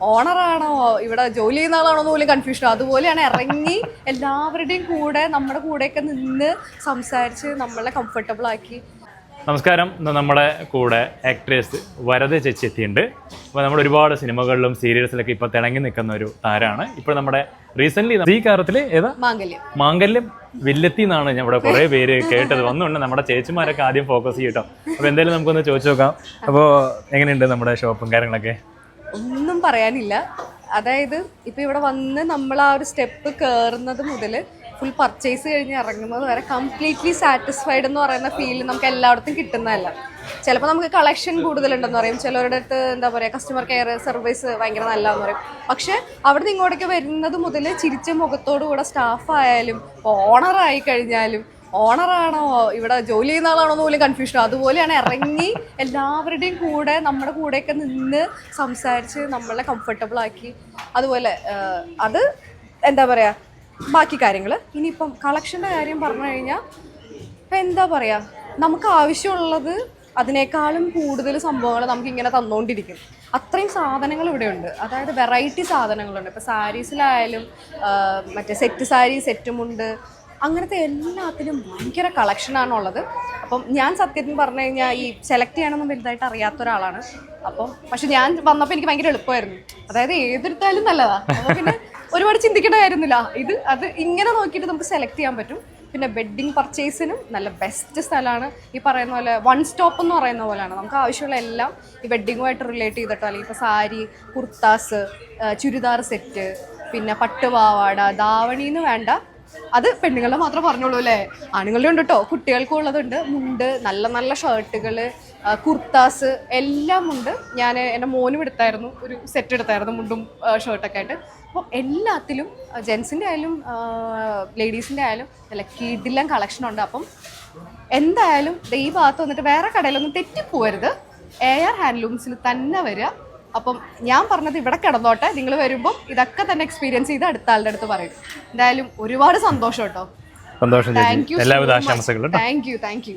ഓണറാണോ ഇവിടെ ജോലി ചെയ്യുന്ന ആളാണോ എന്ന് പോലും കൺഫ്യൂഷൻ. അതുപോലെയാണ് ഇറങ്ങി എല്ലാവരുടെയും കൂടെ നമ്മുടെ കൂടെയൊക്കെ നിന്ന് സംസാരിച്ച് നമ്മളെ കംഫർട്ടബിൾ ആക്കി. നമസ്കാരം. ഇന്ന് നമ്മുടെ കൂടെ ആക്ട്രസ് വരദ ചേച്ചി എത്തിയിട്ടുണ്ട്. അപ്പോൾ നമ്മൾ ഒരുപാട് സിനിമകളിലും സീരിയൽസിലൊക്കെ ഇപ്പോൾ തിളങ്ങി നിൽക്കുന്ന ഒരു താരമാണ്. ഇപ്പോൾ നമ്മുടെ റീസെൻ്റ്ലി ഈ കാലത്തിൽ ഏതാ മാംഗല്യം വില്ലെത്തി എന്നാണ് നമ്മുടെ കുറേ പേര് കേട്ടത്. വന്നുകൊണ്ട് നമ്മുടെ ചേച്ചിമാരൊക്കെ ആദ്യം ഫോക്കസ് ചെയ്യട്ടോ. അപ്പോൾ എന്തായാലും നമുക്കൊന്ന് ചോദിച്ചു നോക്കാം. അപ്പോൾ എങ്ങനെയുണ്ട് നമ്മുടെ ഷോപ്പും കാര്യങ്ങളൊക്കെ? ഒന്നും പറയാനില്ല. അതായത് ഇപ്പം ഇവിടെ വന്ന് നമ്മൾ ആ ഒരു സ്റ്റെപ്പ് കയറുന്നത് മുതൽ ഫുൾ പർച്ചേസ് കഴിഞ്ഞ് ഇറങ്ങുന്നത് വരെ കംപ്ലീറ്റ്ലി സാറ്റിസ്ഫൈഡ് എന്ന് പറയുന്ന ഫീൽ നമുക്ക് എല്ലായിടത്തും കിട്ടുന്നതല്ല. ചിലപ്പോൾ നമുക്ക് കളക്ഷൻ കൂടുതലുണ്ടെന്ന് പറയും, ചിലവരുടെ അടുത്ത് എന്താ പറയുക കസ്റ്റമർ കെയർ സർവീസ് ഭയങ്കര നല്ലതെന്ന് പറയും. പക്ഷെ അവിടെ നിന്ന് ഇങ്ങോട്ടേക്ക് വരുന്നത് മുതൽ ചിരിച്ച മുഖത്തോടു കൂടെ സ്റ്റാഫായാലും ഓണറായി കഴിഞ്ഞാലും ഓണറാണോ ഇവിടെ ജോലി ചെയ്യുന്ന ആളാണോ എന്ന് പോലും കൺഫ്യൂഷൻ. അതുപോലെയാണ് ഇറങ്ങി എല്ലാവരുടെയും കൂടെ നമ്മുടെ കൂടെയൊക്കെ നിന്ന് സംസാരിച്ച് നമ്മളെ കംഫർട്ടബിൾ ആക്കി. അതുപോലെ അത് എന്താ പറയുക ബാക്കി കാര്യങ്ങൾ. ഇനിയിപ്പം കളക്ഷൻ്റെ കാര്യം പറഞ്ഞു കഴിഞ്ഞാൽ ഇപ്പം എന്താ പറയുക, നമുക്ക് ആവശ്യമുള്ളത് അതിനേക്കാളും കൂടുതൽ സംഭവങ്ങൾ നമുക്കിങ്ങനെ തന്നുകൊണ്ടിരിക്കും. അത്രയും സാധനങ്ങൾ ഇവിടെയുണ്ട്. അതായത് വെറൈറ്റി സാധനങ്ങളുണ്ട്. ഇപ്പോൾ സാരീസിലായാലും മറ്റേ സെറ്റ് സാരി, സെറ്റുമുണ്ട്, അങ്ങനത്തെ എല്ലാത്തിനും ഭയങ്കര കളക്ഷനാണുള്ളത്. അപ്പം ഞാൻ സത്യത്തിൽ പറഞ്ഞു കഴിഞ്ഞാൽ ഈ സെലക്ട് ചെയ്യാനൊന്നും വലുതായിട്ട് അറിയാത്ത ഒരാളാണ്. അപ്പം പക്ഷെ ഞാൻ വന്നപ്പോൾ എനിക്ക് ഭയങ്കര എളുപ്പമായിരുന്നു. അതായത് ഏതെടുത്താലും നല്ലതാണ്. അപ്പോൾ പിന്നെ ഒരുപാട് ചിന്തിക്കേണ്ട കാര്യമൊന്നുമില്ല. അത് ഇങ്ങനെ നോക്കിയിട്ട് നമുക്ക് സെലക്ട് ചെയ്യാൻ പറ്റും. പിന്നെ വെഡ്ഡിങ് പർച്ചേസിനും നല്ല ബെസ്റ്റ് സ്ഥലമാണ്. ഈ പറയുന്ന പോലെ വൺ സ്റ്റോപ്പ് എന്ന് പറയുന്ന പോലെയാണ്. നമുക്ക് ആവശ്യമുള്ള എല്ലാം ഈ വെഡ്ഡിങ്ങുമായിട്ട് റിലേറ്റ് ചെയ്തിട്ടോ, അല്ലെങ്കിൽ ഇപ്പോൾ സാരി, കുർത്താസ്, ചുരിദാർ സെറ്റ്, പിന്നെ പട്ടുപാവാട, ധാവണിന്ന് വേണ്ട, അത് പെണ്ണുങ്ങളുടെ മാത്രമേ പറഞ്ഞോളൂ അല്ലേ, ആണുങ്ങളുടെ ഉണ്ട് കേട്ടോ, കുട്ടികൾക്കും ഉള്ളതുണ്ട്. മുണ്ട്, നല്ല നല്ല ഷർട്ടുകൾ, കുർത്താസ് എല്ലാം ഉണ്ട്. ഞാൻ എൻ്റെ മോനും എടുത്തായിരുന്നു, ഒരു സെറ്റ് എടുത്തായിരുന്നു മുണ്ടും ഷർട്ടൊക്കെ ആയിട്ട്. അപ്പോൾ എല്ലാത്തിലും ജെൻസിൻ്റെ ആയാലും ലേഡീസിൻ്റെ ആയാലും നല്ല കിടിലൻ കളക്ഷനുണ്ട്. അപ്പം എന്തായാലും ഈ ഭാഗത്ത് വന്നിട്ട് വേറെ കടയിലൊന്നും തെറ്റിപ്പോവരുത്, AR ഹാൻഡ്ലൂംസിൽ തന്നെ വരിക. അപ്പം ഞാൻ പറഞ്ഞത് ഇവിടെ കിടന്നോട്ടെ, നിങ്ങൾ വരുമ്പോൾ ഇതൊക്കെ തന്നെ എക്സ്പീരിയൻസ് ചെയ്ത് അടുത്ത ആളുടെ അടുത്ത് പറയും. എന്തായാലും ഒരുപാട് സന്തോഷം കേട്ടോ. സന്തോഷം. എല്ലാവിധ ആശംസകളും. Thank you.